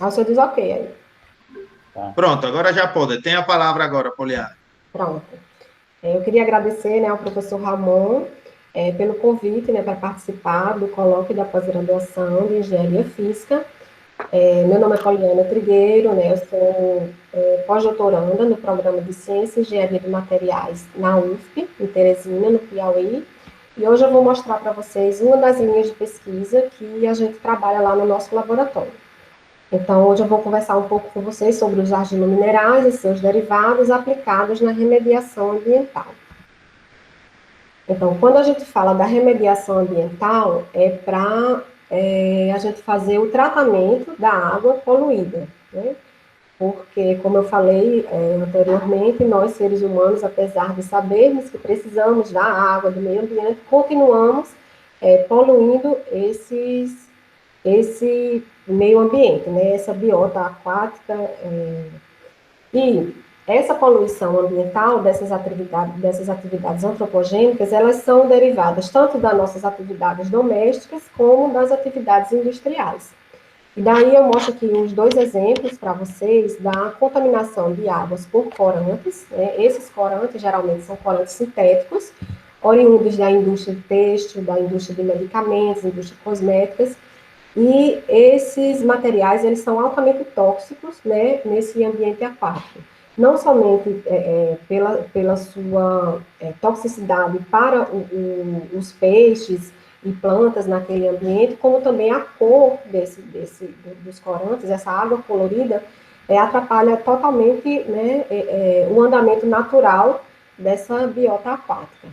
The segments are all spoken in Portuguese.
Aí o senhor diz ok aí. Tá. Pronto, agora já pode. Tem a palavra agora, Poliana. Pronto. Eu queria agradecer, né, ao professor Ramon pelo convite, né, para participar do colóquio da pós-graduação de Engenharia Física. Meu nome é Poliana Trigueiro, né, eu sou pós-doutoranda no programa de Ciência e Engenharia de Materiais na UFP, em Teresina, no Piauí. E hoje eu vou mostrar para vocês uma das linhas de pesquisa que a gente trabalha lá no nosso laboratório. Então, hoje eu vou conversar um pouco com vocês sobre os argilominerais e seus derivados aplicados na remediação ambiental. Então, quando a gente fala da remediação ambiental, é para a gente fazer o tratamento da água poluída, né? Porque, como eu falei anteriormente, nós seres humanos, apesar de sabermos que precisamos da água, do meio ambiente, continuamos poluindo esse meio ambiente, né? Essa biota aquática. E essa poluição ambiental dessas atividades antropogênicas, elas são derivadas tanto das nossas atividades domésticas como das atividades industriais. E daí eu mostro aqui os dois exemplos para vocês da contaminação de águas por corantes, né? Esses corantes geralmente são corantes sintéticos, oriundos da indústria têxtil, da indústria de medicamentos, indústria cosméticas, e esses materiais, eles são altamente tóxicos, né, nesse ambiente aquático. Não somente pela sua toxicidade para os peixes e plantas naquele ambiente, como também a cor dos corantes, essa água colorida, atrapalha totalmente, né, o andamento natural dessa biota aquática.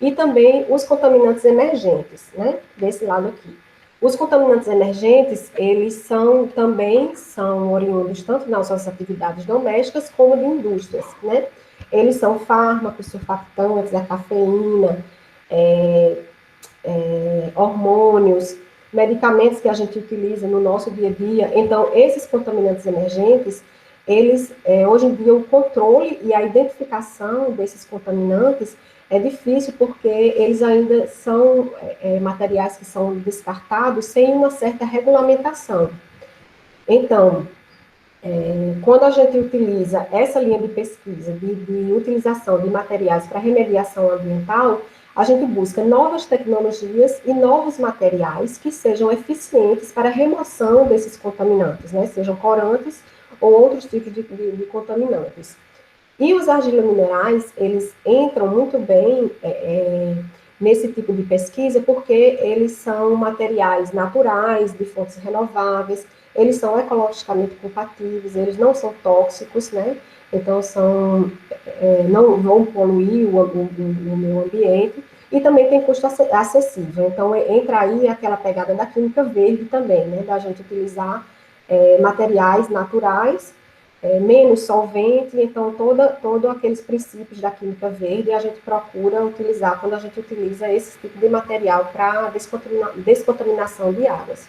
E também os contaminantes emergentes, né, desse lado aqui. Os contaminantes emergentes, eles também são oriundos tanto nas nossas atividades domésticas como de indústrias, né? Eles são fármacos, surfactantes, a cafeína, hormônios, medicamentos que a gente utiliza no nosso dia a dia. Então, esses contaminantes emergentes, eles, hoje em dia, o controle e a identificação desses contaminantes é difícil porque eles ainda são materiais que são descartados sem uma certa regulamentação. Então, quando a gente utiliza essa linha de pesquisa de utilização de materiais para remediação ambiental, a gente busca novas tecnologias e novos materiais que sejam eficientes para a remoção desses contaminantes, né? Sejam corantes ou outros tipos de contaminantes. E os argilominerais, eles entram muito bem nesse tipo de pesquisa porque eles são materiais naturais, de fontes renováveis, eles são ecologicamente compatíveis, eles não são tóxicos, né? Então, não vão poluir o meio ambiente e também tem custo acessível. Então, entra aí aquela pegada da química verde também, né? Da gente utilizar materiais naturais, menos solvente, então todo aqueles princípios da química verde a gente procura utilizar quando a gente utiliza esse tipo de material para descontaminação de águas.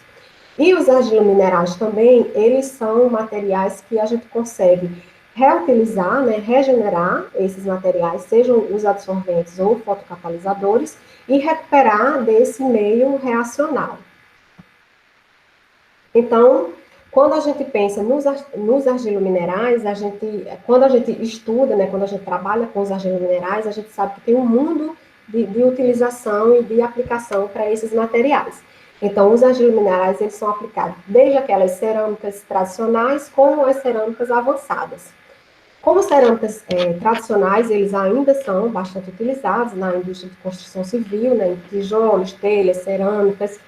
E os argilominerais também, eles são materiais que a gente consegue reutilizar, né, regenerar esses materiais, sejam os absorventes ou fotocatalisadores, e recuperar desse meio reacional. Então, quando a gente pensa nos argilominerais, quando a gente estuda, né, quando a gente trabalha com os argilominerais, a gente sabe que tem um mundo de utilização e de aplicação para esses materiais. Então, os argilominerais, eles são aplicados desde aquelas cerâmicas tradicionais como as cerâmicas avançadas. Como cerâmicas tradicionais, eles ainda são bastante utilizados na indústria de construção civil, né, em tijolos, telhas, cerâmicas,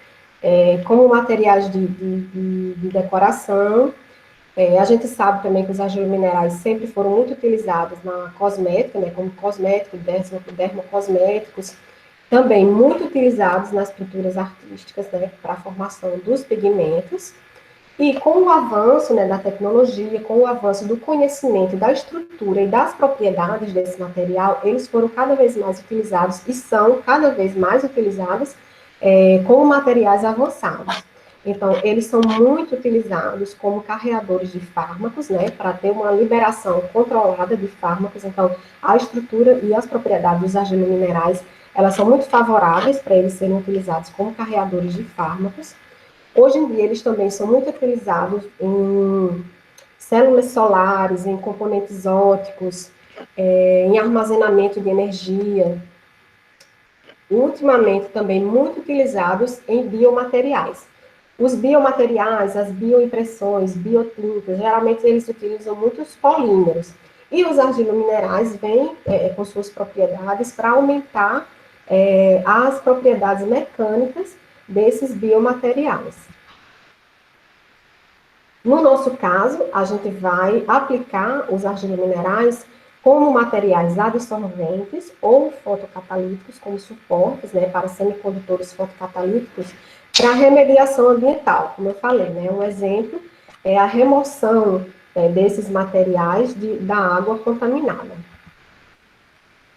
como materiais de decoração. A gente sabe também que os argilominerais sempre foram muito utilizados na cosmética, né, como cosmético, dermocosméticos, também muito utilizados nas pinturas artísticas, né, para a formação dos pigmentos. E com o avanço, né, da tecnologia, com o avanço do conhecimento da estrutura e das propriedades desse material, eles foram cada vez mais utilizados e são cada vez mais utilizados como materiais avançados. Então, eles são muito utilizados como carreadores de fármacos, né, para ter uma liberação controlada de fármacos. Então, a estrutura e as propriedades dos argilominerais, elas são muito favoráveis para eles serem utilizados como carreadores de fármacos. Hoje em dia, eles também são muito utilizados em células solares, em componentes ópticos, em armazenamento de energia. Ultimamente, também muito utilizados em biomateriais. Os biomateriais, as bioimpressões, biotintas, geralmente eles utilizam muitos polímeros. E os argilominerais vêm com suas propriedades para aumentar as propriedades mecânicas desses biomateriais. No nosso caso, a gente vai aplicar os argilominerais como materiais adsorventes ou fotocatalíticos, como suportes, né, para semicondutores fotocatalíticos, para remediação ambiental, como eu falei, né, um exemplo é a remoção desses materiais da água contaminada.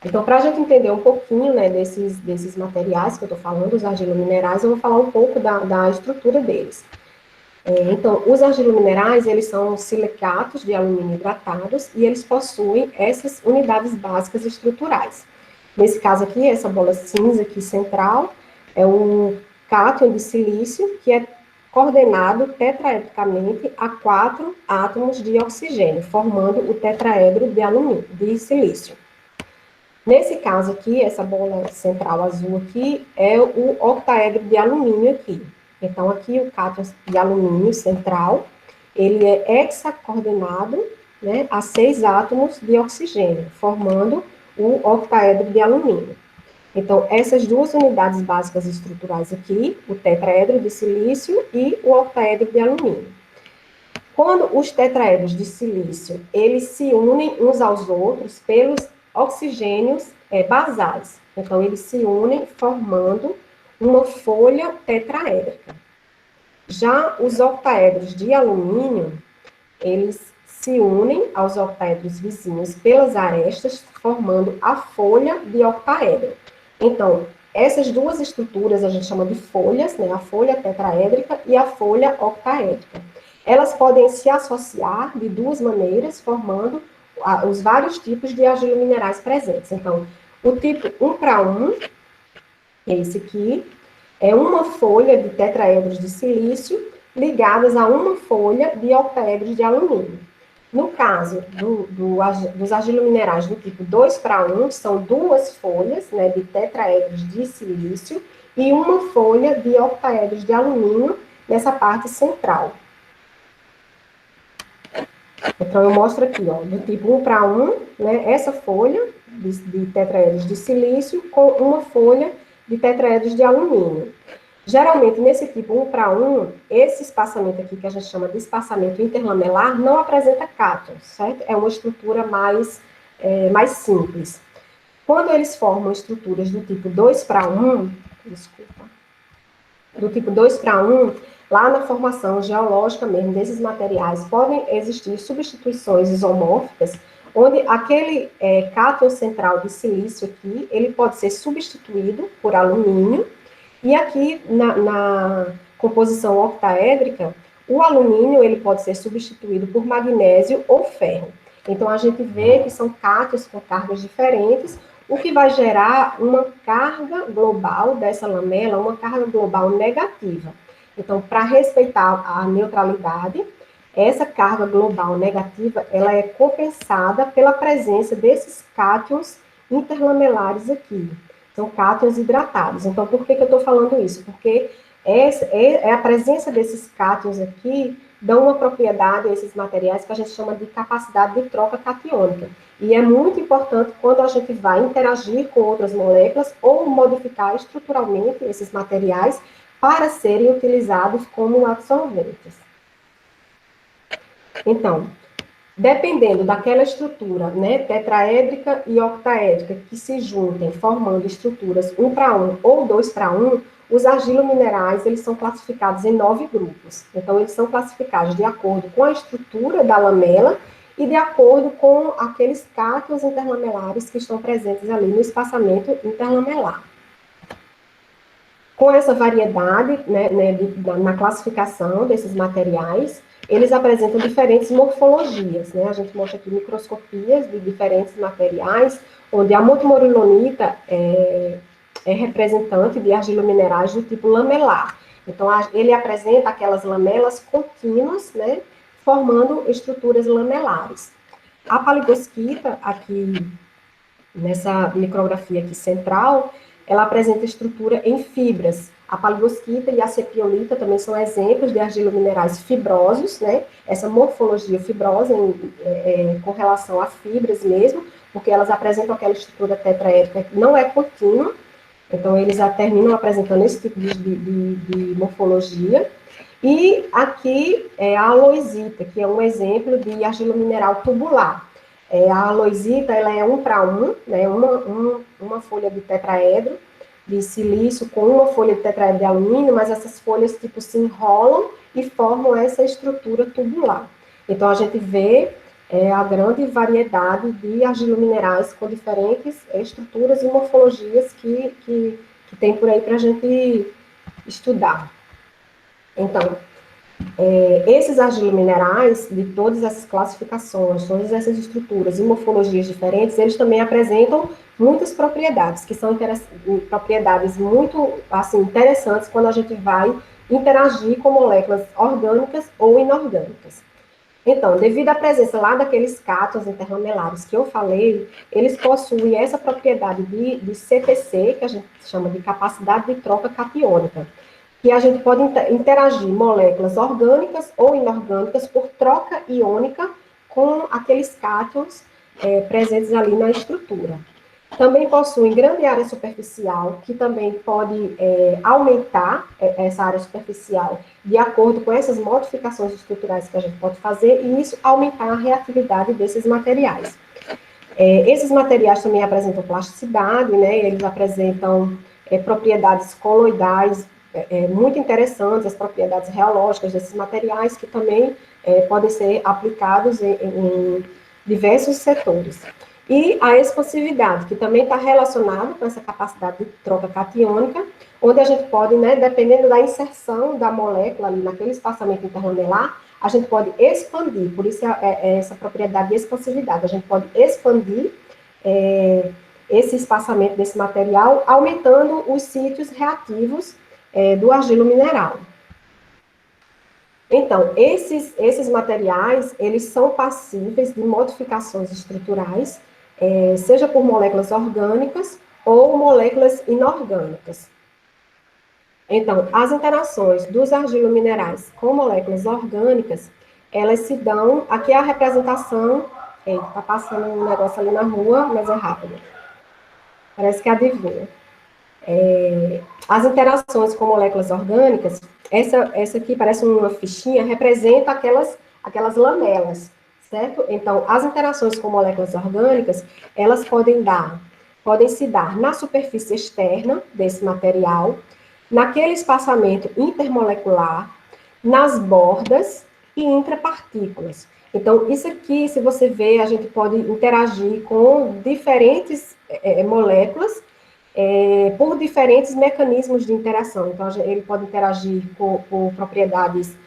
Então, para a gente entender um pouquinho, né, desses materiais que eu estou falando, os argilominerais, eu vou falar um pouco da estrutura deles. Então, os argilominerais, eles são silicatos de alumínio hidratados e eles possuem essas unidades básicas estruturais. Nesse caso aqui, essa bola cinza aqui central é um cátion de silício que é coordenado tetraedricamente a 4 átomos de oxigênio, formando o tetraedro de alumínio, de silício. Nesse caso aqui, essa bola central azul aqui é o octaedro de alumínio aqui. Então, aqui o cátion de alumínio central, ele é hexacoordenado, né, a 6 átomos de oxigênio, formando o octaedro de alumínio. Então, essas duas unidades básicas estruturais aqui, o tetraedro de silício e o octaedro de alumínio. Quando os tetraedros de silício, eles se unem uns aos outros pelos oxigênios basais. Então, eles se unem formando uma folha tetraédrica. Já os octaedros de alumínio, eles se unem aos octaedros vizinhos pelas arestas, formando a folha de octaedro. Então, essas duas estruturas a gente chama de folhas, né? A folha tetraédrica e a folha octaédrica. Elas podem se associar de duas maneiras, formando os vários tipos de argilominerais presentes. Então, o tipo 1 para 1, que é esse aqui, é uma folha de tetraedros de silício ligadas a uma folha de octaedros de alumínio. No caso dos argilominerais do tipo 2 para 1, são duas folhas, né, de tetraedros de silício e uma folha de octaedros de alumínio nessa parte central. Então, eu mostro aqui, ó, do tipo 1 para 1, né, essa folha de tetraedros de silício com uma folha de tetraedros de alumínio. Geralmente, nesse tipo 1 para 1, esse espaçamento aqui, que a gente chama de espaçamento interlamelar, não apresenta cátions, certo? É uma estrutura mais simples. Quando eles formam estruturas do tipo 2 para 1, do tipo 2 para 1, lá na formação geológica mesmo desses materiais, podem existir substituições isomórficas, onde aquele cátion central de silício aqui, ele pode ser substituído por alumínio, e aqui na composição octaédrica, o alumínio ele pode ser substituído por magnésio ou ferro. Então, a gente vê que são cátions com cargas diferentes, o que vai gerar uma carga global dessa lamela, uma carga global negativa. Então, para respeitar a neutralidade, essa carga global negativa, ela é compensada pela presença desses cátions interlamelares aqui. São cátions hidratados. Então, por que eu estou falando isso? Porque a presença desses cátions aqui dão uma propriedade a esses materiais que a gente chama de capacidade de troca catiônica. E é muito importante quando a gente vai interagir com outras moléculas ou modificar estruturalmente esses materiais para serem utilizados como adsorventes. Então, dependendo daquela estrutura, né, tetraédrica e octaédrica, que se juntem formando estruturas 1 para 1 ou 2 para 1, os argilominerais, eles são classificados em 9 grupos. Então, eles são classificados de acordo com a estrutura da lamela e de acordo com aqueles cátions interlamelares que estão presentes ali no espaçamento interlamelar. Com essa variedade, né, na classificação desses materiais, eles apresentam diferentes morfologias, né? A gente mostra aqui microscopias de diferentes materiais, onde a montmorillonita é representante de argilominerais do tipo lamelar. Então, ele apresenta aquelas lamelas contínuas, né, formando estruturas lamelares. A palibosquita, aqui nessa micrografia aqui central, ela apresenta estrutura em fibras. A palibosquita e a sepiolita também são exemplos de argilominerais fibrosos, né? Essa morfologia fibrosa com relação a fibras mesmo, porque elas apresentam aquela estrutura tetraédrica que não é contínua, então eles já terminam apresentando esse tipo de morfologia. E aqui é a aloisita, que é um exemplo de argilomineral tubular. A aloisita, ela é 1 para 1, né, uma folha de tetraedro de silício com uma folha de tetraedro de alumínio, mas essas folhas tipo se enrolam e formam essa estrutura tubular. Então a gente vê a grande variedade de argilominerais com diferentes estruturas e morfologias que tem por aí para a gente estudar. Então, esses argilominerais, de todas essas classificações, todas essas estruturas e morfologias diferentes, eles também apresentam muitas propriedades, que são propriedades muito assim, interessantes quando a gente vai interagir com moléculas orgânicas ou inorgânicas. Então, devido à presença lá daqueles cátions interlamelares que eu falei, eles possuem essa propriedade de CTC, que a gente chama de capacidade de troca catiônica, que a gente pode interagir moléculas orgânicas ou inorgânicas por troca iônica com aqueles cátions presentes ali na estrutura. Também possuem grande área superficial, que também pode aumentar essa área superficial de acordo com essas modificações estruturais que a gente pode fazer, e isso aumentar a reatividade desses materiais. Esses materiais também apresentam plasticidade, né? Eles apresentam propriedades coloidais muito interessantes, as propriedades reológicas desses materiais, que também podem ser aplicados em diversos setores. E a expansividade, que também está relacionada com essa capacidade de troca catiônica, onde a gente pode, né, dependendo da inserção da molécula ali naquele espaçamento interlamelar, a gente pode expandir, por isso essa propriedade de expansividade, a gente pode expandir esse espaçamento desse material, aumentando os sítios reativos do argilo mineral. Então, esses materiais, eles são passíveis de modificações estruturais, seja por moléculas orgânicas ou moléculas inorgânicas. Então, as interações dos argilominerais com moléculas orgânicas, elas se dão, aqui é a representação, está passando um negócio ali na rua, mas é rápido. Parece que adivinha. As interações com moléculas orgânicas, essa aqui parece uma fichinha, representa aquelas lamelas, certo? Então, as interações com moléculas orgânicas, elas podem se dar na superfície externa desse material, naquele espaçamento intermolecular, nas bordas e intrapartículas. Então, isso aqui, se você ver, a gente pode interagir com diferentes moléculas por diferentes mecanismos de interação. Então, ele pode interagir por propriedades,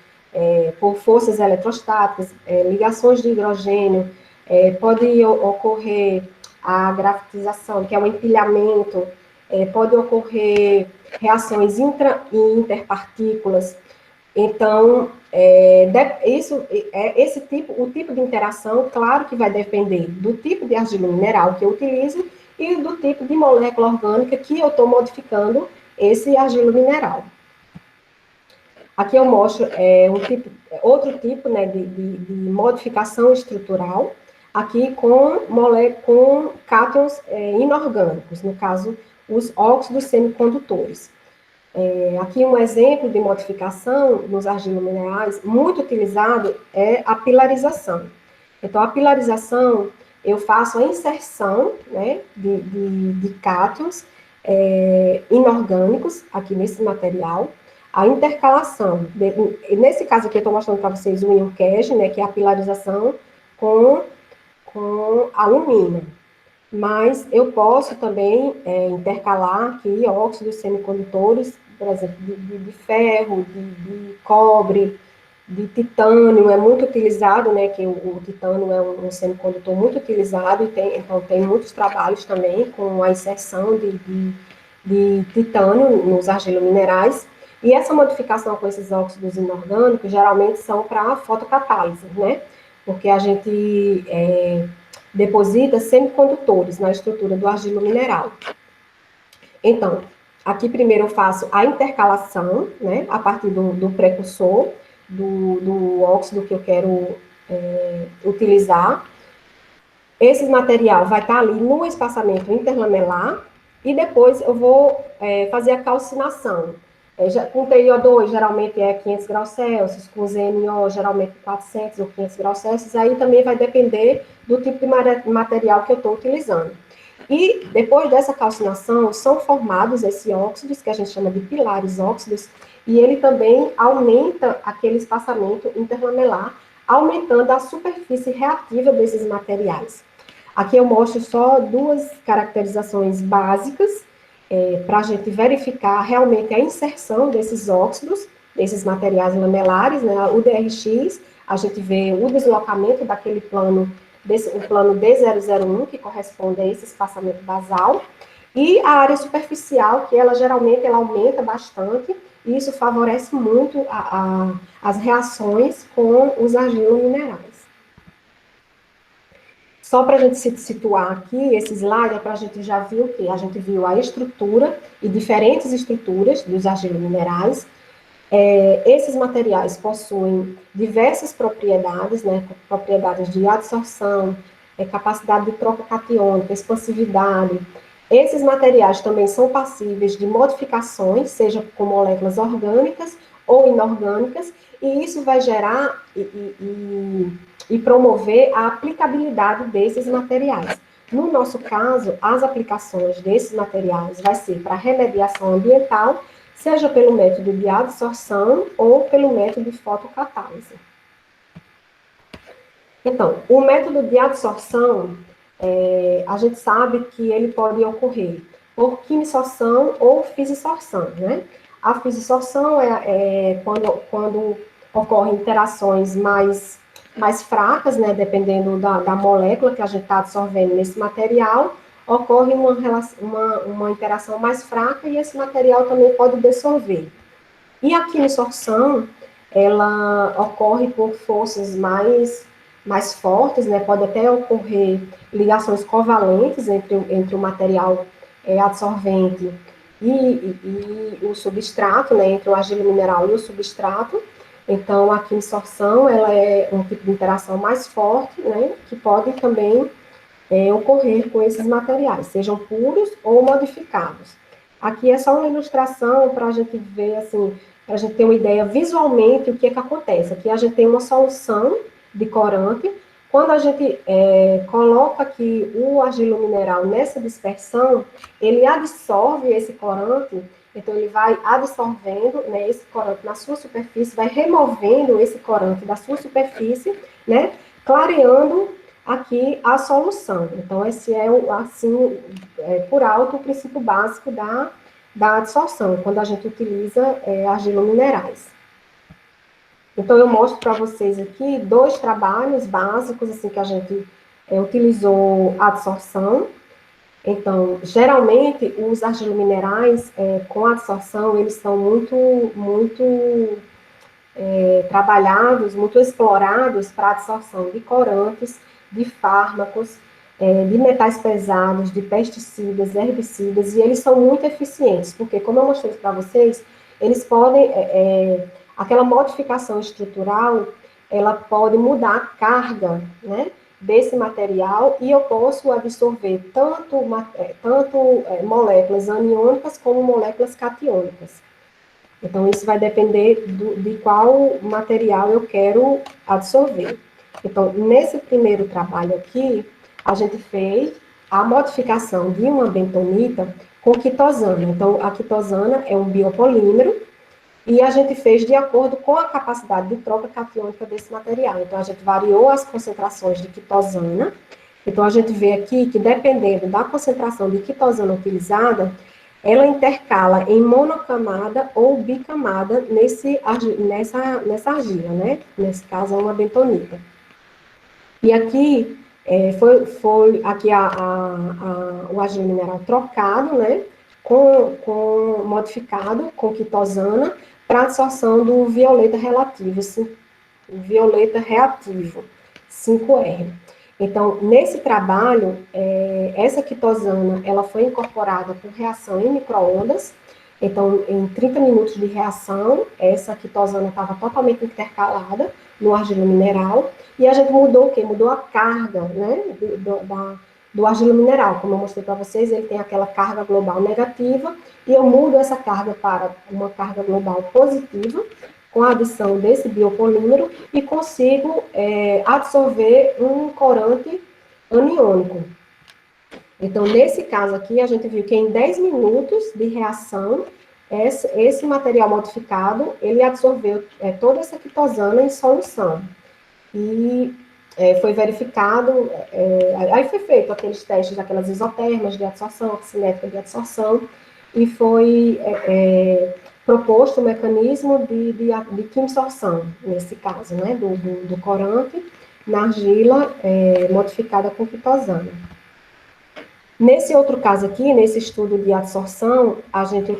por forças eletrostáticas, ligações de hidrogênio, pode ocorrer a grafitização, que é o empilhamento, pode ocorrer reações intra e interpartículas. Então, o tipo de interação, claro que vai depender do tipo de argila mineral que eu utilizo e do tipo de molécula orgânica que eu estou modificando esse argilo mineral. Aqui eu mostro outro tipo, né, de modificação estrutural, aqui com cátions inorgânicos, no caso, os óxidos semicondutores. Aqui um exemplo de modificação nos argilominerais muito utilizado é a pilarização. Então, a pilarização, eu faço a inserção, né, de cátions inorgânicos aqui nesse material, a intercalação. Nesse caso aqui, eu estou mostrando para vocês o íon CaG, né, que é a pilarização com alumínio. Mas eu posso também intercalar aqui óxidos semicondutores, por exemplo, de ferro, de cobre, de titânio, é muito utilizado, né, que o titânio é um semicondutor muito utilizado, então tem muitos trabalhos também com a inserção de titânio nos argilominerais, E essa modificação com esses óxidos inorgânicos, geralmente são para fotocatálise, né? Porque a gente deposita semicondutores na estrutura do argilo mineral. Então, aqui primeiro eu faço a intercalação, né? A partir do precursor, do óxido que eu quero utilizar. Esse material vai estar ali no espaçamento interlamelar, e depois eu vou fazer a calcinação. Com TiO2, geralmente é 500 graus Celsius, com ZNO, geralmente 400 ou 500 graus Celsius, aí também vai depender do tipo de material que eu estou utilizando. E depois dessa calcinação, são formados esses óxidos, que a gente chama de pilares óxidos, e ele também aumenta aquele espaçamento interlamelar, aumentando a superfície reativa desses materiais. Aqui eu mostro só duas caracterizações básicas, para a gente verificar realmente a inserção desses óxidos, desses materiais lamelares, né? O DRX, a gente vê o deslocamento daquele plano, o plano D001, que corresponde a esse espaçamento basal, e a área superficial, que ela geralmente ela aumenta bastante, e isso favorece muito as reações com os argilos minerais. Só para a gente se situar aqui, esse slide é para a gente já ver o quê? A gente viu a estrutura e diferentes estruturas dos argilos minerais. Esses materiais possuem diversas propriedades, né? Propriedades de adsorção, capacidade de troca catiônica, expansividade. Esses materiais também são passíveis de modificações, seja com moléculas orgânicas ou inorgânicas, e isso vai gerar e promover a aplicabilidade desses materiais. No nosso caso, as aplicações desses materiais vai ser para remediação ambiental, seja pelo método de adsorção ou pelo método de fotocatálise. Então, o método de adsorção, a gente sabe que ele pode ocorrer por quimisorção ou fisisorção, né? A fisisorção é quando ocorrem interações mais fracas, né, dependendo da molécula que a gente está absorvendo nesse material, ocorre uma interação mais fraca e esse material também pode dissolver. E a quimisorção, ela ocorre por forças mais fortes, né, pode até ocorrer ligações covalentes entre o material absorvente e o substrato, né, entre o argilo mineral e o substrato. Então, a quimisorção, ela é um tipo de interação mais forte, né, que pode também ocorrer com esses materiais, sejam puros ou modificados. Aqui é só uma ilustração para a gente ver, assim, para a gente ter uma ideia visualmente o que é que acontece. Aqui a gente tem uma solução de corante. Quando a gente coloca aqui o argilo mineral nessa dispersão, ele absorve esse corante. Então, ele vai absorvendo, né, esse corante na sua superfície, vai removendo esse corante da sua superfície, né, clareando aqui a solução. Então, esse é, assim, por alto, o princípio básico da adsorção, quando a gente utiliza argilo minerais. Então, eu mostro para vocês aqui dois trabalhos básicos, assim, que a gente utilizou a adsorção. Então, geralmente, os argilominerais, com adsorção, eles são muito trabalhados, muito explorados para a absorção de corantes, de fármacos, de metais pesados, de pesticidas, herbicidas, e eles são muito eficientes, porque, como eu mostrei para vocês, eles podem, aquela modificação estrutural, ela pode mudar a carga, né, desse material, e eu posso absorver tanto moléculas aniônicas como moléculas catiônicas. Então, isso vai depender de qual material eu quero absorver. Então, nesse primeiro trabalho aqui, a gente fez a modificação de uma bentonita com quitosana. Então, a quitosana é um biopolímero, e a gente fez de acordo com a capacidade de troca catiônica desse material. Então, a gente variou as concentrações de quitosana. Então, a gente vê aqui que, dependendo da concentração de quitosana utilizada, ela intercala em monocamada ou bicamada nessa argila, né? Nesse caso, é uma bentonita. E aqui, foi aqui o argilo mineral trocado, né? Modificado com quitosana, para a absorção do violeta relativo, o violeta reativo, 5R. Então, nesse trabalho, essa quitosana, ela foi incorporada por reação em micro-ondas. Então, em 30 minutos de reação, essa quitosana estava totalmente intercalada no argilo mineral, e a gente mudou o quê? Mudou a carga, né, do argilo mineral. Como eu mostrei para vocês, ele tem aquela carga global negativa, e eu mudo essa carga para uma carga global positiva, com a adição desse biopolímero, e consigo absorver um corante aniônico. Então, nesse caso aqui, a gente viu que em 10 minutos de reação, esse material modificado, ele absorveu toda essa quitosana em solução. E foi verificado, aí foi feito aqueles testes daquelas isotermas de adsorção, cinética de adsorção, e foi proposto o mecanismo de quimsorção, nesse caso, né, do corante na argila modificada com quitosana. Nesse outro caso aqui, nesse estudo de adsorção, a gente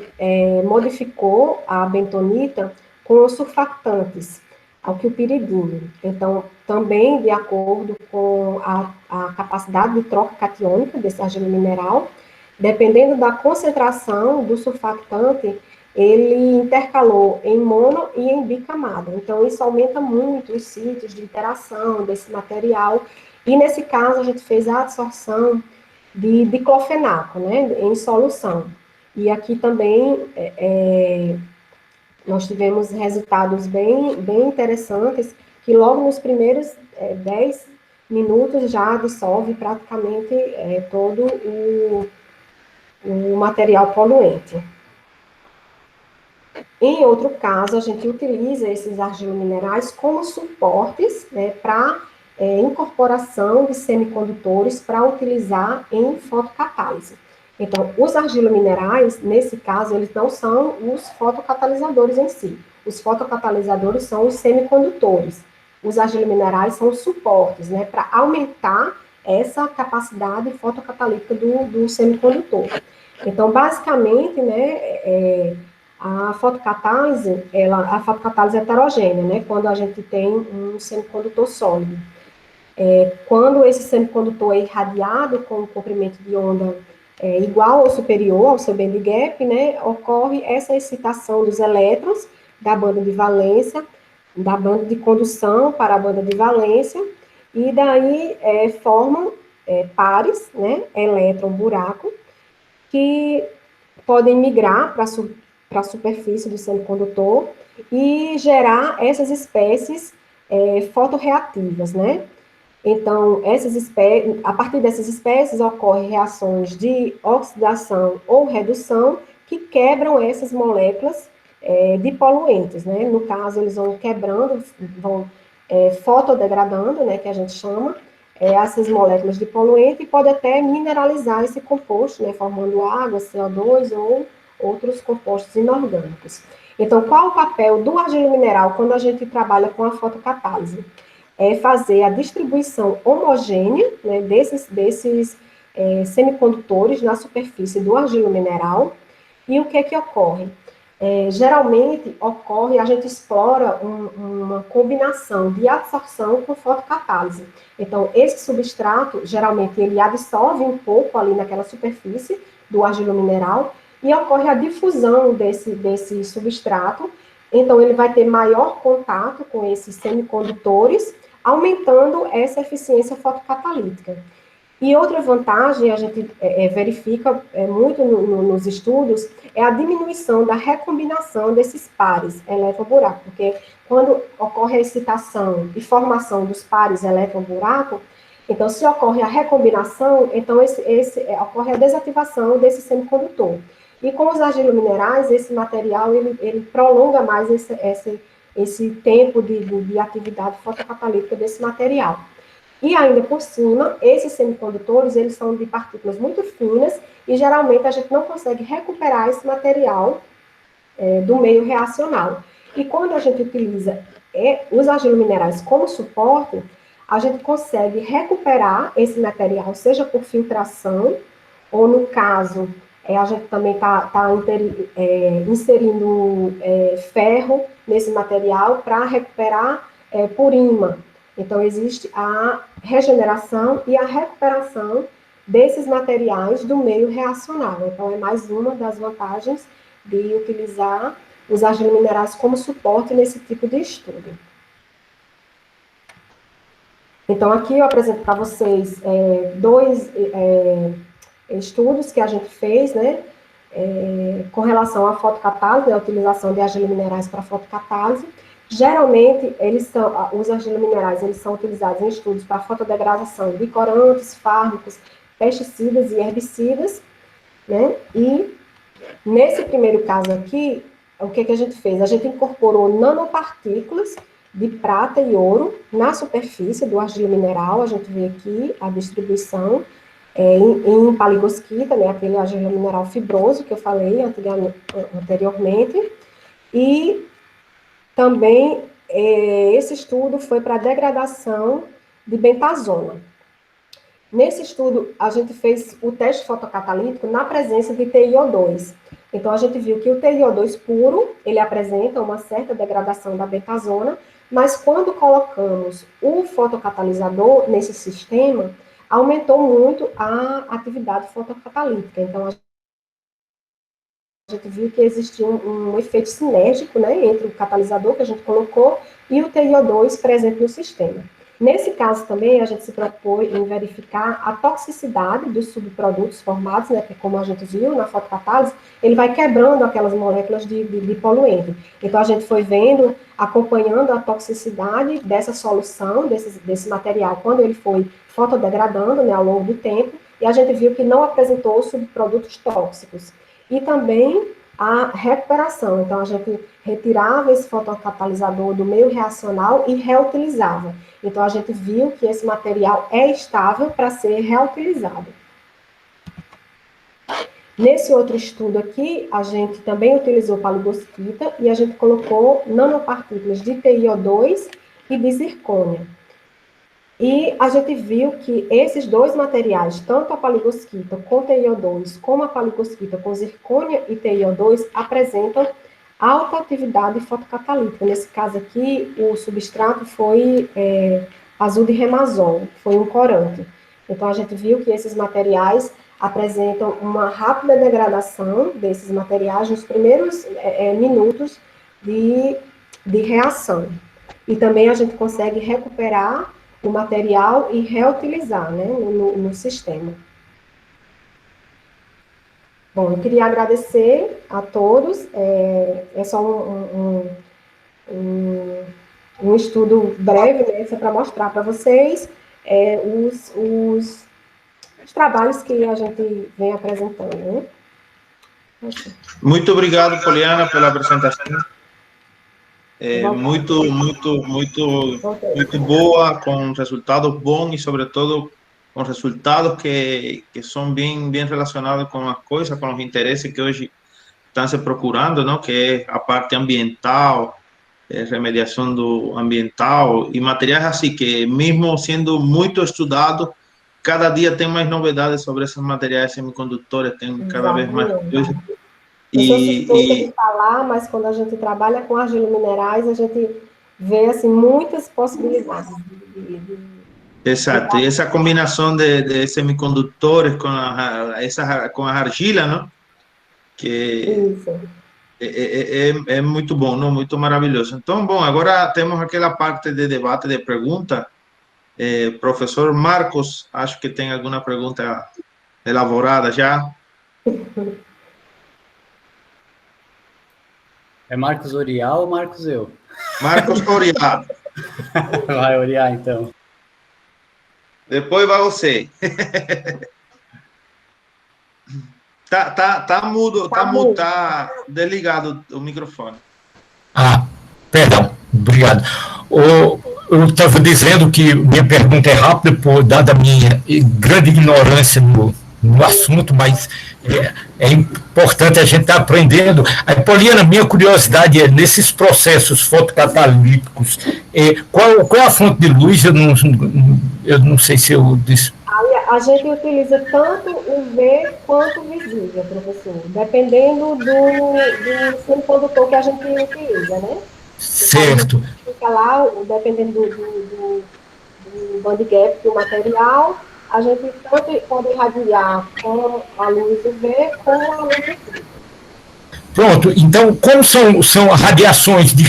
modificou a bentonita com os surfactantes, alquilpiridina. Então, também de acordo com a capacidade de troca catiônica desse argilo mineral, dependendo da concentração do surfactante, ele intercalou em mono e em bicamada. Então, isso aumenta muito os sítios de interação desse material. E, nesse caso, a gente fez a adsorção de diclofenaco, né, em solução. E aqui também nós tivemos resultados bem interessantes, que logo nos primeiros 10 minutos já dissolve praticamente todo o material poluente. Em outro caso, a gente utiliza esses argilominerais como suportes, né, para incorporação de semicondutores para utilizar em fotocatálise. Então, os argilominerais, nesse caso, eles não são os fotocatalisadores em si. Os fotocatalisadores são os semicondutores. Os argilominerais são os suportes, né, para aumentar essa capacidade fotocatalítica do semicondutor. Então, basicamente, né, a fotocatálise heterogênea, né, quando a gente tem um semicondutor sólido. Quando esse semicondutor é irradiado com um comprimento de onda igual ou superior ao seu band gap, né, ocorre essa excitação dos elétrons da banda de valência, da banda de condução para a banda de valência, e daí formam pares, né, elétron-buraco, que podem migrar para a superfície do semicondutor e gerar essas espécies fotorreativas, né? Então, a partir dessas espécies ocorrem reações de oxidação ou redução que quebram essas moléculas de poluentes, né? No caso, eles vão quebrando, vão fotodegradando, né, que a gente chama, essas moléculas de poluente, e pode até mineralizar esse composto, né, formando água, CO2 ou outros compostos inorgânicos. Então, qual o papel do argilo mineral quando a gente trabalha com a fotocatálise? É fazer a distribuição homogênea, né, desses semicondutores na superfície do argilo mineral. E o que é que ocorre? Geralmente ocorre, a gente explora uma combinação de adsorção com fotocatálise. Então, esse substrato, geralmente, ele absorve um pouco ali naquela superfície do argilo mineral e ocorre a difusão desse substrato. Então, ele vai ter maior contato com esses semicondutores, aumentando essa eficiência fotocatalítica. E outra vantagem, a gente verifica muito nos estudos, é a diminuição da recombinação desses pares elétron-buraco, porque quando ocorre a excitação e formação dos pares elétron-buraco, então se ocorre a recombinação, então ocorre a desativação desse semicondutor. E com os argilominerais, esse material, ele prolonga mais esse tempo de atividade fotocatalítica desse material. E ainda por cima, esses semicondutores, eles são de partículas muito finas e geralmente a gente não consegue recuperar esse material do meio reacional. E quando a gente utiliza os argilominerais como suporte, a gente consegue recuperar esse material, seja por filtração, ou no caso A gente também está inserindo ferro nesse material para recuperar por ímã. Então, existe a regeneração e a recuperação desses materiais do meio reacional. Então, é mais uma das vantagens de utilizar os argilominerais como suporte nesse tipo de estudo. Então, aqui eu apresento para vocês dois estudos que a gente fez, né, com relação à fotocatálise, a utilização de argilominerais para fotocatálise. Geralmente, os argilominerais eles são utilizados em estudos para fotodegradação de corantes, fármacos, pesticidas e herbicidas, né? E nesse primeiro caso aqui, o que a gente fez? A gente incorporou nanopartículas de prata e ouro na superfície do argilomineral. A gente vê aqui a distribuição em paligosquita, né? Aquele argilomineral fibroso que eu falei anteriormente. E também, esse estudo foi para degradação de bentazona. Nesse estudo, a gente fez o teste fotocatalítico na presença de TiO2. Então, a gente viu que o TiO2 puro, ele apresenta uma certa degradação da bentazona, mas quando colocamos o fotocatalisador nesse sistema, aumentou muito a atividade fotocatalítica. Então, a gente viu que existia um efeito sinérgico, né, entre o catalisador que a gente colocou e o TiO2 presente no sistema. Nesse caso também, a gente se propôs em verificar a toxicidade dos subprodutos formados, né, que como a gente viu na fotocatálise, ele vai quebrando aquelas moléculas de poluente. Então, a gente foi vendo, acompanhando a toxicidade dessa solução, desse material, quando ele foi fotodegradando, né, ao longo do tempo, e a gente viu que não apresentou subprodutos tóxicos. E também a recuperação. Então, a gente retirava esse fotocatalisador do meio reacional e reutilizava. Então, a gente viu que esse material é estável para ser reutilizado. Nesse outro estudo aqui, a gente também utilizou paligosquita e a gente colocou nanopartículas de TiO2 e de zircônia. E a gente viu que esses dois materiais, tanto a paligosquita com TiO2, como a paligosquita com zircônia e TiO2, apresentam alta atividade fotocatalítica. Nesse caso aqui, o substrato foi azul de remazol, foi um corante. Então, a gente viu que esses materiais apresentam uma rápida degradação desses materiais nos primeiros minutos de reação. E também a gente consegue recuperar o material e reutilizar, né, no sistema. Bom, eu queria agradecer a todos, é só um estudo breve, né, para mostrar para vocês os trabalhos que a gente vem apresentando, né? Muito obrigado, Poliana, pela apresentação. Muito boa, com resultados bons e, sobretudo, com resultados que são bem relacionados com as coisas, com os interesses que hoje estão se procurando, não? Que é a parte ambiental, remediação do ambiental e materiais assim que, mesmo sendo muito estudado, cada dia tem mais novidades sobre esses materiais semicondutores, tem cada vez mais coisas. Eu sou suspeita de falar, mas quando a gente trabalha com argilominerais, a gente vê assim, muitas possibilidades. Exato, e essa combinação de semicondutores com a argila, não? Que é muito bom, não? Muito maravilhoso. Então, bom, agora temos aquela parte de debate, de pergunta. Professor Marcos, acho que tem alguma pergunta elaborada já. É Marcos Orial ou Marcos eu? Marcos Orial. Vai Orial, então. Depois vai você. Tá mudo, tá desligado o microfone. Perdão, obrigado. Eu estava dizendo que minha pergunta é rápida, dada a minha grande ignorância no assunto, mas é importante a gente estar aprendendo. Poliana, minha curiosidade é, nesses processos fotocatalíticos, qual é a fonte de luz? Eu não sei se eu disse. A gente utiliza tanto o UV quanto o visível. visível, professor, dependendo do semicondutor que a gente utiliza, né? Certo. Fica lá, dependendo do band gap do material, a gente tanto pode irradiar com a luz UV como a luz UV. Pronto, então, como são radiações de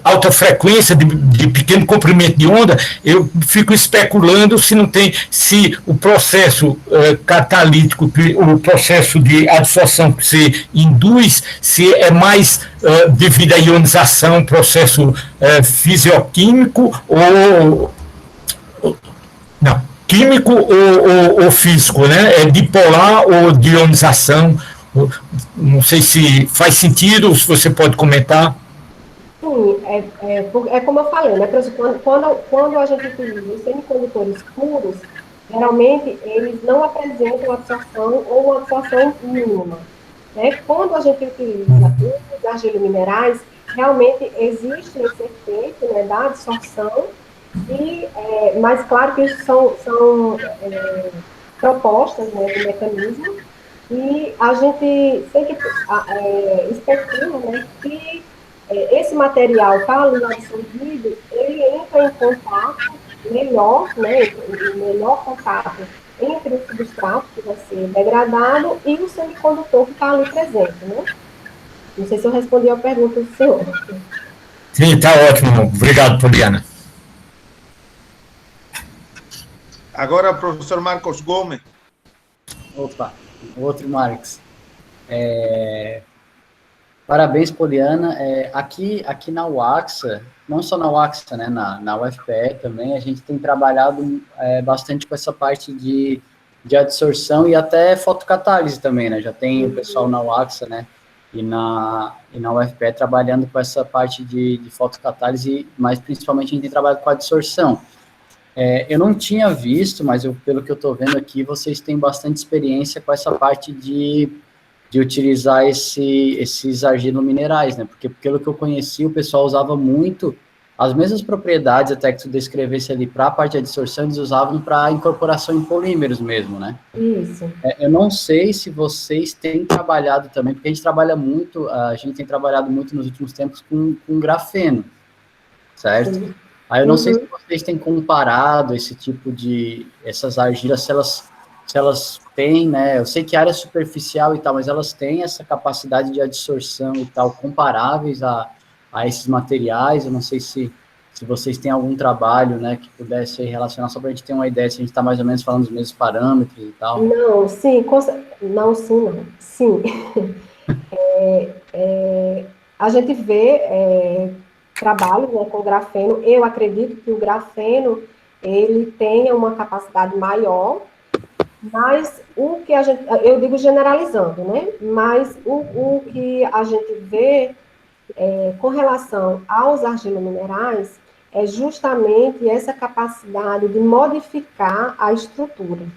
alta frequência, de pequeno comprimento de onda, eu fico especulando se o processo catalítico, o processo de absorção que se induz, se é mais devido à ionização, processo fisioquímico ou não, químico ou físico, né? É dipolar ou de ionização. Não sei se faz sentido, se você pode comentar. Sim, é como eu falei, né? Quando a gente utiliza os semicondutores puros, geralmente eles não apresentam absorção ou uma absorção mínima. Né? Quando a gente utiliza os argilominerais, realmente existe esse efeito, né, da absorção, mas claro que isso são propostas, né, do mecanismo, e a gente sempre especula, né, que esse material está ali absorvido, ele entra em contato melhor, né, em melhor contato entre o substrato que vai ser degradado e o semicondutor que está ali presente, né? Não sei se eu respondi a pergunta do senhor. Sim, está ótimo. Obrigado, Poliana. Agora, professor Marcos Gomes. Opa, outro Marcos. Parabéns, Poliana. Aqui na UAXA, não só na UAXA, né, na UFPE também, a gente tem trabalhado bastante com essa parte de adsorção e até fotocatálise também, né? Já tem o pessoal na UAXA, né, e na UFPE trabalhando com essa parte de fotocatálise, mas principalmente a gente tem trabalhado com a adsorção. Eu não tinha visto, mas pelo que eu estou vendo aqui, vocês têm bastante experiência com essa parte de utilizar esses argilominerais, né? Porque pelo que eu conheci, o pessoal usava muito as mesmas propriedades até que tu descrevesse ali para a parte de adsorção, eles usavam para incorporação em polímeros mesmo, né? Isso. Eu não sei se vocês têm trabalhado também, porque a gente tem trabalhado muito nos últimos tempos com grafeno, certo? Sim. Aí eu não sei se vocês têm comparado essas argilas, se elas têm, né, eu sei que a área é superficial e tal, mas elas têm essa capacidade de adsorção e tal, comparáveis a esses materiais. Eu não sei se vocês têm algum trabalho, né, que pudesse relacionar, só para a gente ter uma ideia, se a gente está mais ou menos falando dos mesmos parâmetros e tal. Não, sim, sim. A gente vê trabalho, né, com grafeno. Eu acredito que o grafeno, ele tenha uma capacidade maior, mas o que eu digo generalizando, né, mas o que a gente vê com relação aos argilominerais é justamente essa capacidade de modificar a estrutura.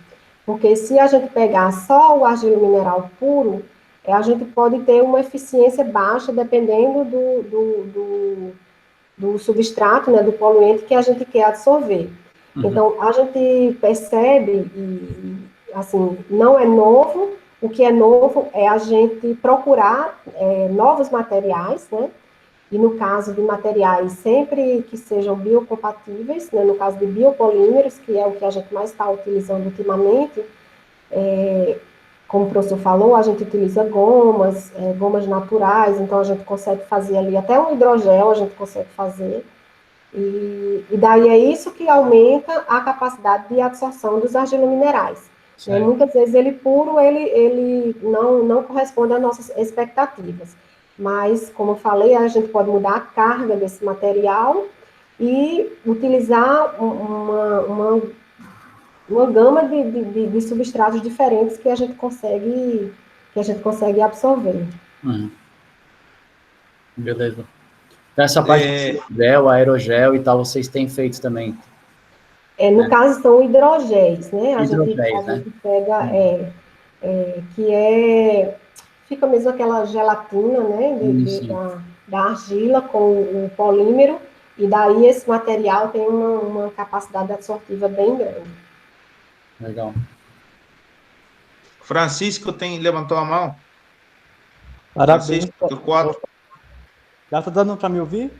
Porque se a gente pegar só o argilomineral puro, a gente pode ter uma eficiência baixa dependendo do substrato, né, do poluente que a gente quer absorver. Então, a gente percebe, assim, não é novo, o que é novo é a gente procurar novos materiais, né, e no caso de materiais sempre que sejam biocompatíveis, né, no caso de biopolímeros, que é o que a gente mais está utilizando ultimamente, como o professor falou, a gente utiliza gomas naturais, então a gente consegue fazer ali até um hidrogel, a gente consegue fazer, e daí é isso que aumenta a capacidade de absorção dos argilominerais. Muitas vezes ele puro, ele não corresponde às nossas expectativas, mas, como eu falei, a gente pode mudar a carga desse material e utilizar uma gama de substratos diferentes que a gente consegue absorver. Beleza. Então, essa parte de gel, aerogel e tal, vocês têm feito também? No caso, são hidrogéis, né? A gente pega, fica mesmo aquela gelatina, né, da argila com o polímero, e daí esse material tem uma capacidade absortiva bem grande. Legal. Francisco levantou a mão. Parabéns. Francisco, 4. Já está dando para me ouvir?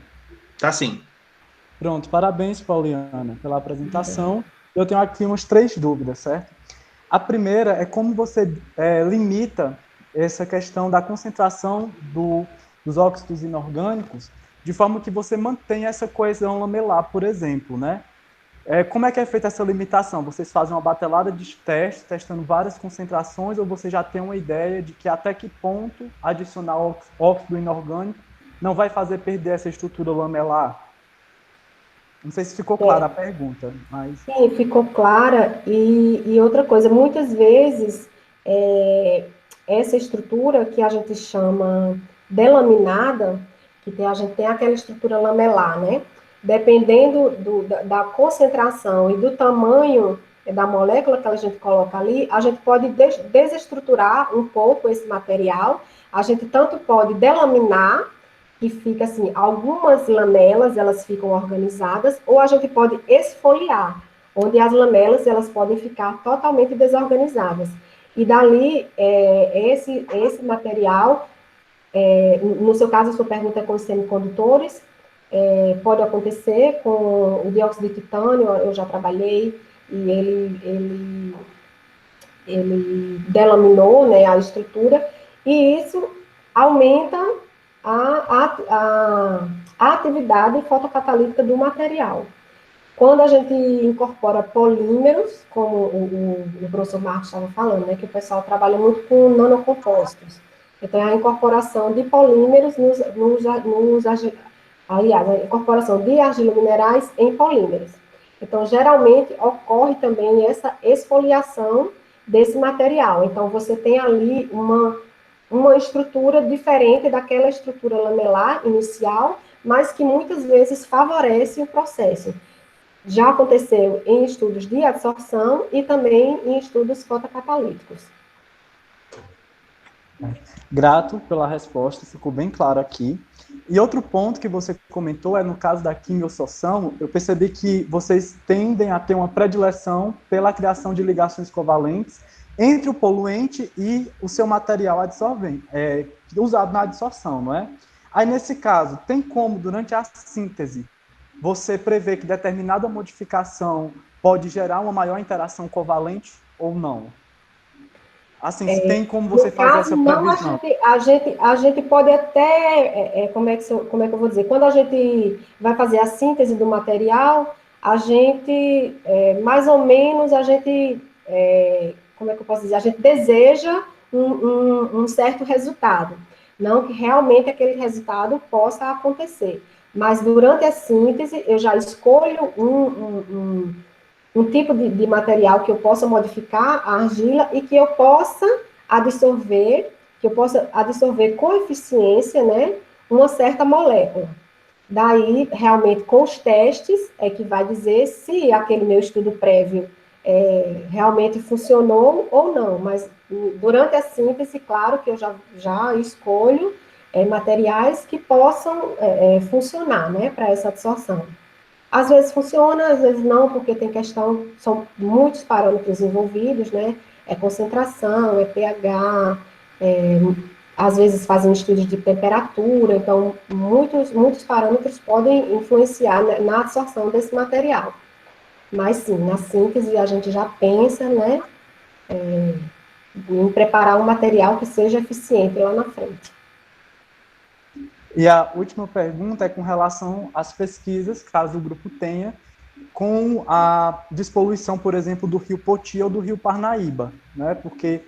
Tá sim. Pronto, parabéns, Pauliana, pela apresentação. Eu tenho aqui umas 3 dúvidas, certo? A primeira é como você limita essa questão da concentração dos óxidos inorgânicos de forma que você mantenha essa coesão lamelar, por exemplo, né? Como é que é feita essa limitação? Vocês fazem uma batelada de testes, testando várias concentrações, ou você já tem uma ideia de que até que ponto adicionar óxido inorgânico não vai fazer perder essa estrutura lamelar? Não sei se ficou clara a pergunta, mas... Sim, ficou clara. E outra coisa, muitas vezes, essa estrutura que a gente chama delaminada, a gente tem aquela estrutura lamelar, né? Dependendo da concentração e do tamanho da molécula que a gente coloca ali, a gente pode desestruturar um pouco esse material, a gente tanto pode delaminar, que fica assim, algumas lamelas, elas ficam organizadas, ou a gente pode esfoliar, onde as lamelas, elas podem ficar totalmente desorganizadas. E dali, esse material, no seu caso, a sua pergunta é com os semicondutores, pode acontecer com o dióxido de titânio, eu já trabalhei, e ele delaminou, né, a estrutura, e isso aumenta a atividade fotocatalítica do material. Quando a gente incorpora polímeros, como o professor Marcos estava falando, né, que o pessoal trabalha muito com nanocompostos. Então, a incorporação de polímeros aliás, a incorporação de argilominerais em polímeros. Então, geralmente, ocorre também essa esfoliação desse material. Então, você tem ali uma estrutura diferente daquela estrutura lamelar inicial, mas que muitas vezes favorece o processo. Já aconteceu em estudos de adsorção e também em estudos fotocatalíticos. Grato pela resposta, ficou bem claro aqui. E outro ponto que você comentou é no caso da quimiossorção, eu percebi que vocês tendem a ter uma predileção pela criação de ligações covalentes entre o poluente e o seu material adsorvente, usado na adsorção, não é? Aí, nesse caso, tem como, durante a síntese, você prever que determinada modificação pode gerar uma maior interação covalente ou não? Assim, se tem como você fazer essa previsão. A gente pode até, como é que eu vou dizer, quando a gente vai fazer a síntese do material, a gente, mais ou menos, como é que eu posso dizer, a gente deseja um certo resultado, não que realmente aquele resultado possa acontecer, mas durante a síntese eu já escolho um tipo de material que eu possa modificar a argila e que eu possa absorver com eficiência, né, uma certa molécula. Daí, realmente, com os testes, é que vai dizer se aquele meu estudo prévio realmente funcionou ou não, mas durante a síntese, claro que eu já escolho materiais que possam funcionar, né, para essa absorção. Às vezes funciona, às vezes não, porque são muitos parâmetros envolvidos, né? É concentração, é pH, às vezes fazem estudos de temperatura, então muitos parâmetros podem influenciar na absorção desse material. Mas sim, na síntese a gente já pensa, né, em preparar um material que seja eficiente lá na frente. E a última pergunta é com relação às pesquisas, caso o grupo tenha, com a despoluição, por exemplo, do rio Poti ou do rio Parnaíba, né? Porque,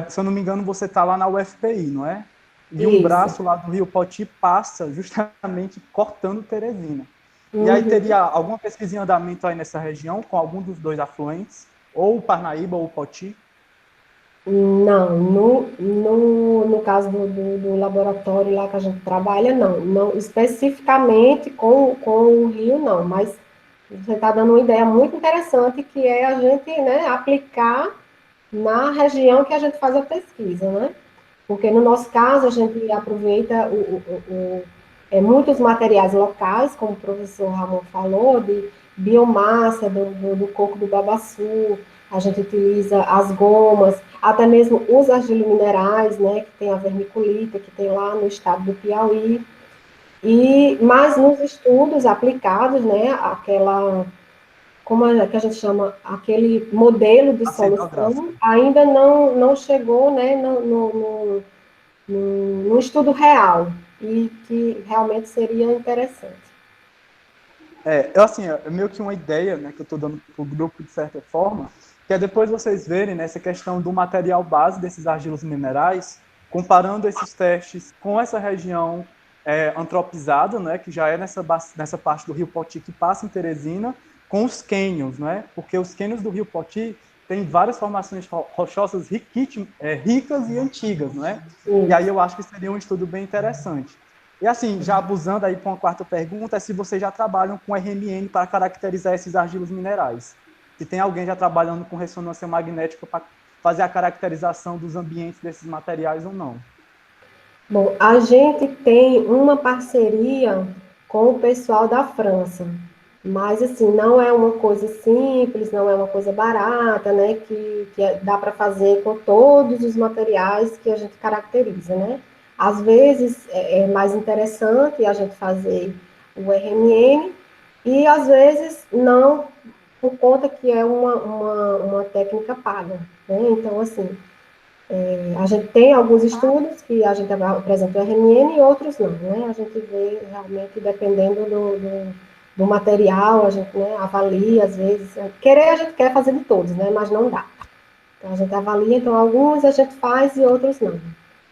se eu não me engano, você está lá na UFPI, não é? E um braço lá do rio Poti passa justamente cortando Teresina. E aí teria alguma pesquisa em andamento aí nessa região, com algum dos dois afluentes, ou o Parnaíba ou o Poti? Não, no caso do laboratório lá que a gente trabalha, não especificamente com o rio, não, mas você está dando uma ideia muito interessante, que é a gente, né, aplicar na região que a gente faz a pesquisa, né? Porque no nosso caso a gente aproveita muitos materiais locais, como o professor Ramon falou, de biomassa do coco do babaçu, a gente utiliza as gomas, até mesmo os argilominerais, né, que tem a vermiculita, que tem lá no estado do Piauí. Mas nos estudos aplicados, né, como é que a gente chama, aquele modelo de solução ainda não chegou, né, no estudo real, e que realmente seria interessante. Assim, é meio que uma ideia, né, que eu estou dando para o grupo, de certa forma, que é depois vocês verem, né, essa questão do material base desses argilos minerais, comparando esses testes com essa região antropizada, né, que já é nessa parte do Rio Poti que passa em Teresina, com os cânions, né, porque os cânions do Rio Poti têm várias formações rochosas ricas e antigas, né? E aí eu acho que seria um estudo bem interessante. E assim, já abusando aí para uma quarta pergunta, é se vocês já trabalham com RMN para caracterizar esses argilos minerais. Se tem alguém já trabalhando com ressonância magnética para fazer a caracterização dos ambientes desses materiais ou não. Bom, a gente tem uma parceria com o pessoal da França, mas assim, não é uma coisa simples, não é uma coisa barata, né, que dá para fazer com todos os materiais que a gente caracteriza, né? Às vezes é mais interessante a gente fazer o RMN, e às vezes não, por conta que é uma técnica paga, né? Então, assim, a gente tem alguns estudos que a gente apresenta o RMN e outros não, né? A gente vê realmente, dependendo do material, a gente, né, avalia, às vezes. Querer, a gente quer fazer de todos, né? Mas não dá. Então, a gente avalia, então, alguns a gente faz e outros não.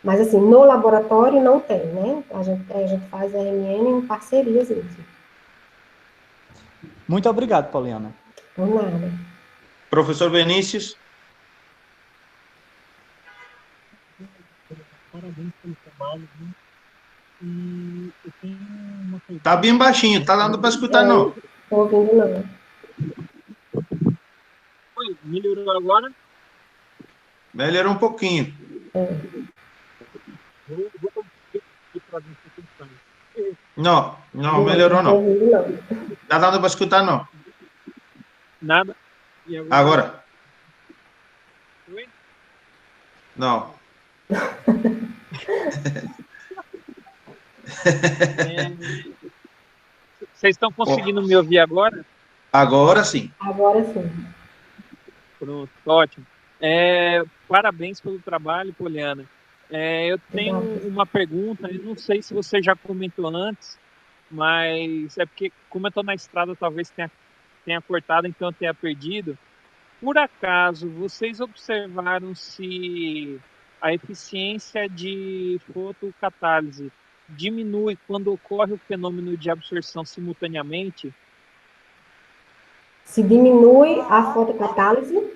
Mas, assim, no laboratório não tem, né? A gente faz RMN em parcerias mesmo. Muito obrigado, Poliana. Por nada. Professor Vinícius. Parabéns pelo trabalho. E eu tenho uma pergunta. Tá bem baixinho, tá dando para escutar, não. Estou ouvindo, não. Oi, melhorou agora? Melhorou um pouquinho. Vou para ver se funciona. Não, melhorou não. Tá dando para escutar, não. Nada? E Agora? Oi? Não. Vocês estão conseguindo me ouvir agora? Agora sim. Agora sim. Pronto, ótimo. Parabéns pelo trabalho, Poliana. Eu tenho uma pergunta, eu não sei se você já comentou antes, mas é porque, como eu estou na estrada, talvez tenha cortado, então eu tenha perdido. Por acaso, vocês observaram se a eficiência de fotocatálise diminui quando ocorre o fenômeno de absorção simultaneamente? Se diminui a fotocatálise?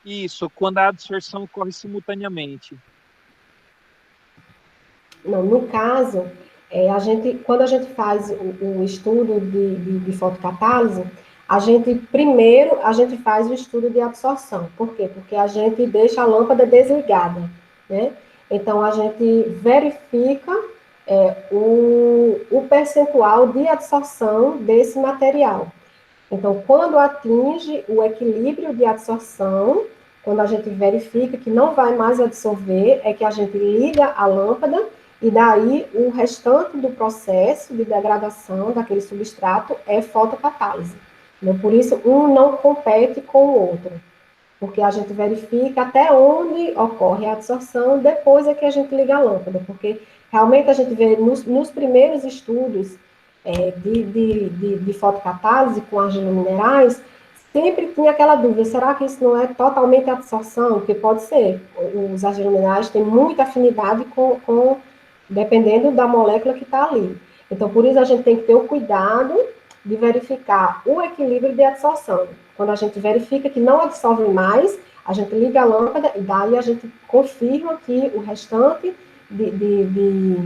Isso, quando a absorção ocorre simultaneamente. Não, no caso, quando a gente faz o estudo de fotocatálise, primeiro a gente faz o estudo de absorção. Por quê? Porque a gente deixa a lâmpada desligada, né? Então, a gente verifica o percentual de absorção desse material. Então, quando atinge o equilíbrio de absorção, quando a gente verifica que não vai mais absorver, é que a gente liga a lâmpada, e daí o restante do processo de degradação daquele substrato é fotocatálise. Por isso, um não compete com o outro, porque a gente verifica até onde ocorre a absorção, depois é que a gente liga a lâmpada, porque realmente a gente vê nos primeiros estudos de fotocatálise com argilominerais, sempre tinha aquela dúvida, será que isso não é totalmente absorção? Porque pode ser, os argilominerais têm muita afinidade dependendo da molécula que está ali. Então, por isso a gente tem que ter o cuidado de verificar o equilíbrio de absorção. Quando a gente verifica que não absorve mais, a gente liga a lâmpada e daí a gente confirma que o restante de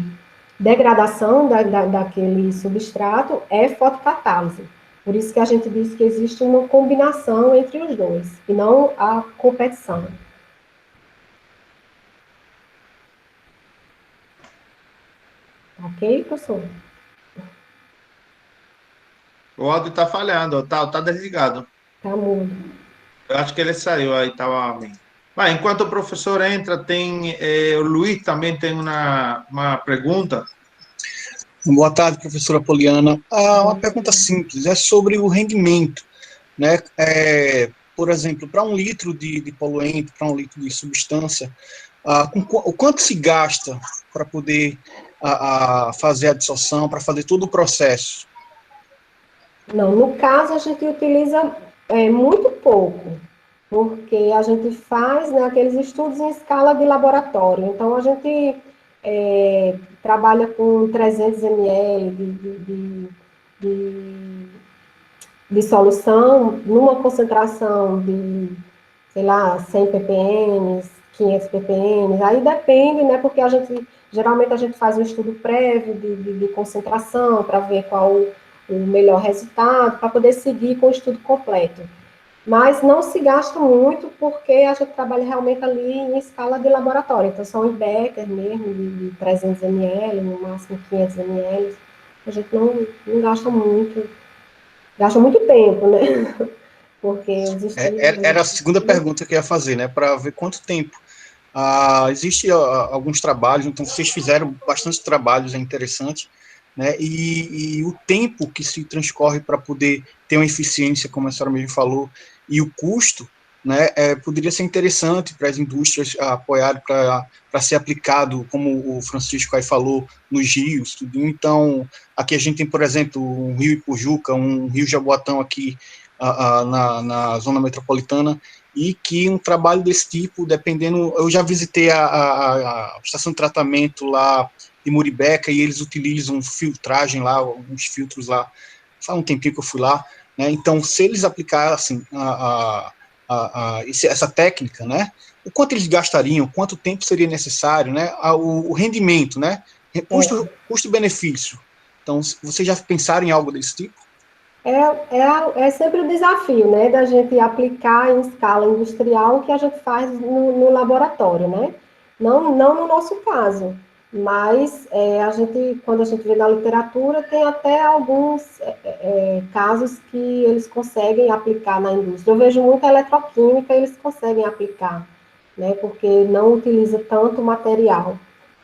degradação daquele substrato é fotocatálise. Por isso que a gente diz que existe uma combinação entre os dois, e não a competição. Ok, professor? O áudio está falhando, tá desligado. Tá mudo. Eu acho que ele saiu, aí estava bem. Mas enquanto o professor entra, tem o Luiz também tem uma pergunta. Boa tarde, professora Poliana. Uma pergunta simples, é sobre o rendimento, né? Por exemplo, para 1 litro de poluente, para 1 litro de substância, o quanto se gasta para poder fazer a dissolção, para fazer todo o processo? Não, no caso, a gente utiliza muito pouco, porque a gente faz, né, aqueles estudos em escala de laboratório. Então, a gente trabalha com 300 ml de solução, numa concentração de, sei lá, 100 ppm, 500 ppm, aí depende, né, porque geralmente a gente faz um estudo prévio de concentração, para ver qual o melhor resultado, para poder seguir com o estudo completo. Mas não se gasta muito, porque a gente trabalha realmente ali em escala de laboratório, então são em becker mesmo, de 300 ml, no máximo 500 ml, a gente não gasta muito, gasta muito tempo, né? Porque os estudos... Era a segunda pergunta que eu ia fazer, né? Para ver quanto tempo. Existem alguns trabalhos, então vocês fizeram bastante trabalhos, é interessante, né? E o tempo que se transcorre para poder ter uma eficiência, como a senhora mesmo falou, e o custo, né? Poderia ser interessante para as indústrias apoiarem para ser aplicado, como o Francisco aí falou, nos rios, tudo. Então, aqui a gente tem, por exemplo, um rio Ipujuca, um rio Jaboatão aqui na zona metropolitana, e que um trabalho desse tipo, dependendo... Eu já visitei a estação de tratamento lá em Muribeca, e eles utilizam filtragem lá, uns filtros lá, faz um tempinho que eu fui lá, né? Então, se eles aplicassem essa técnica, né? O quanto eles gastariam, quanto tempo seria necessário, né? O rendimento, né? Custo-benefício. Então, vocês já pensaram em algo desse tipo? É sempre o desafio, né, da gente aplicar em escala industrial o que a gente faz no laboratório, né? Não no nosso caso, mas quando a gente vê na literatura, tem até alguns casos que eles conseguem aplicar na indústria. Eu vejo muita eletroquímica, eles conseguem aplicar, né, porque não utiliza tanto material,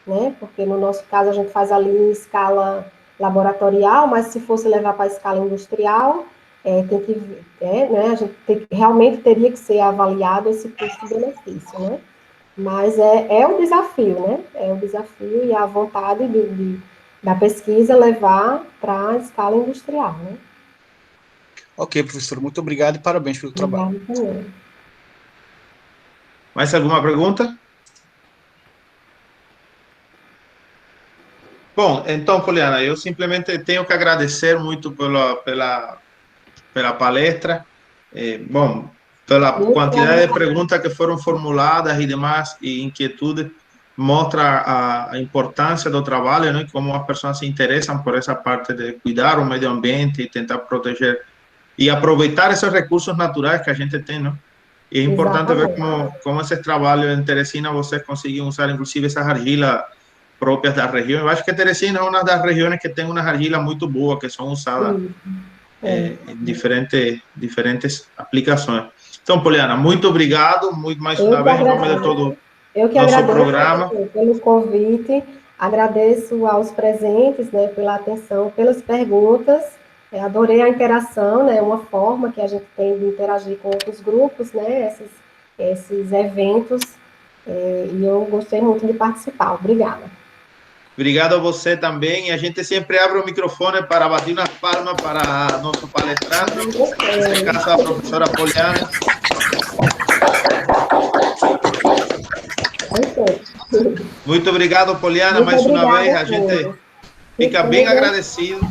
né? Porque no nosso caso a gente faz ali em escala laboratorial, mas se fosse levar para a escala industrial, né, a gente realmente teria que ser avaliado esse custo-benefício, né? Mas é o desafio, né? É o desafio e a vontade da pesquisa levar para a escala industrial, né? Ok, professor, muito obrigado e parabéns pelo trabalho. Obrigado. Mais alguma pergunta? Bom, então, Poliana, eu simplesmente tenho que agradecer muito pela palestra, bom, pela quantidade de perguntas que foram formuladas e demais, e inquietudes, mostra a importância do trabalho, né, como as pessoas se interessam por essa parte de cuidar o meio ambiente e tentar proteger e aproveitar esses recursos naturais que a gente tem, né? E é importante ver como esse trabalho em Teresina vocês conseguiram usar, inclusive, essas argilas próprias da região. Eu acho que Teresina é uma das regiões que tem umas argilas muito boas, que são usadas em diferentes aplicações. Então, Poliana, muito obrigado, mais uma vez, em nome de todo o nosso programa. Pelo convite, agradeço aos presentes, né, pela atenção, pelas perguntas, adorei a interação, né, uma forma que a gente tem de interagir com outros grupos, né, esses eventos, e eu gostei muito de participar. Obrigada. Obrigado a você também. E a gente sempre abre o microfone para bater umas palmas para nosso palestrante, nesse caso a professora Poliana. Muito obrigado, Poliana, mais uma vez. A gente fica bem agradecido.